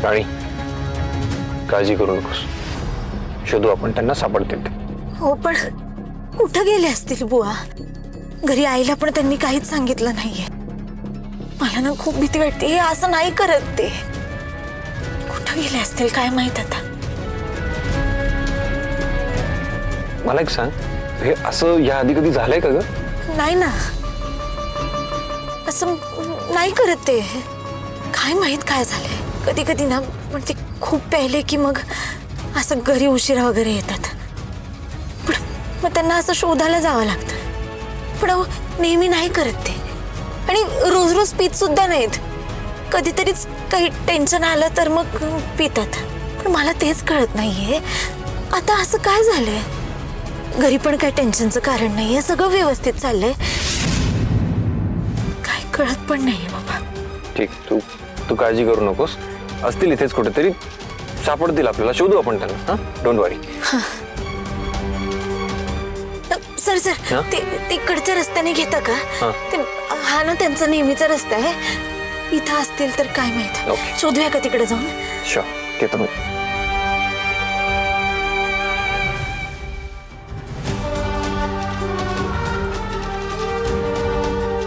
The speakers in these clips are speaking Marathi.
राणी, काळजी करू नकोस, शोधू आपण, त्यांना सापडतील ते. हो पण कुठं गेले असतील बुवा? घरी आईला पण त्यांनी काहीच सांगितलं नाहीये. मला ना खूप भीती वाटते, हे असं नाही करत ते. कुठं गेले असतील काय माहित आता. मला एक सांग, हे असं या आधी कधी झालंय का ग? नाही ना, असं नाही करत ते. काय माहित काय झालंय. कधी कधी ना म्हणजे खूप प्यायले की मग असं घरी उशिरा वगैरे येतात. पण मग त्यांना असं शोधायला जावं लागतं. पण नेहमी नाही करत ते. आणि रोज रोज पित सुद्धा नाहीत. कधीतरीच काही टेन्शन आलं तर मग पितात. पण मला तेच कळत नाहीये आता असं काय झालंय. घरी पण काही टेन्शनचं कारण नाहीये, सगळं व्यवस्थित चाललंय. काय कळत पण नाहीये बाबा. ठीक, तू काळजी करू नकोस, असतील इथेच कुठेतरी, सापडतील आपल्याला, शोधू आपण त्यांना. हा, डोंट वरी. सर सर ते तिकडच्या रस्त्याने घेता का? ते हा ना त्यांचा नेहमीचा रस्ता आहे. इथं असतील तर काय माहित. शोधूया का तिकडे जाऊन? शुअर, घेतो मी.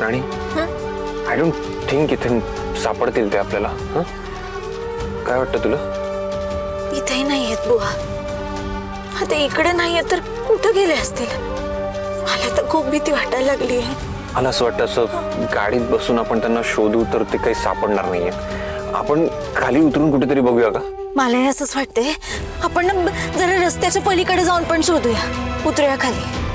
राणी, आय डोंट थिंक इथे सापडतील ते आपल्याला. काय वाटतं तुला? इथेही नाहीयेत बुवा. आता इकडे नाहीये तर कुठं गेले असतील? मला तर खूप भीती वाटायला लागली आहे. मला असं वाटतं, असं गाडीत बसून आपण त्यांना शोधू तर ते काही सापडणार नाहीये. आपण खाली उतरून कुठेतरी बघूया का? मलाही असंच वाटतंय. आपण ना जरा रस्त्याच्या पलीकडे जाऊन पण शोधूया. उतरूया खाली.